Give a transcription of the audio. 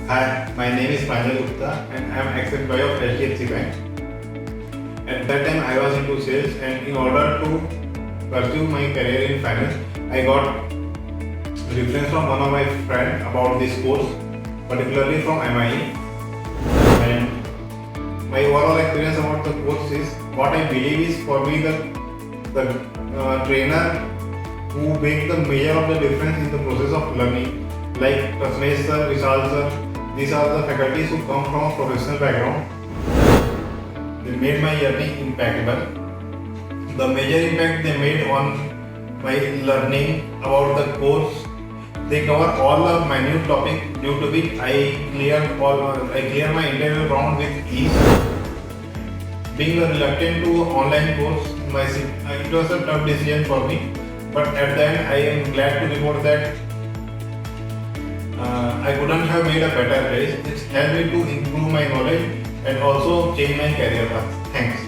Hi, my name is Pranjal Gupta and I am ex-employee of HDFC Bank. At that time I was into sales, and in order to pursue my career in finance, I got reference from one of my friends about this course, particularly from MIE. And my overall experience about the course is, what I believe is, for me the trainer who make the major of the difference in the process of learning, like Rasmesh sir, Vishal sir, these are the faculties who come from a professional background. They made my learning impeccable. The major impact they made on my learning about the course, they cover all the minute topic, due to which I clear my interview round with ease. Being reluctant to online course, it was a tough decision for me. But at the end, I am glad to report that I couldn't have made a better choice. It helped me to improve my knowledge and also change my career path. Thanks.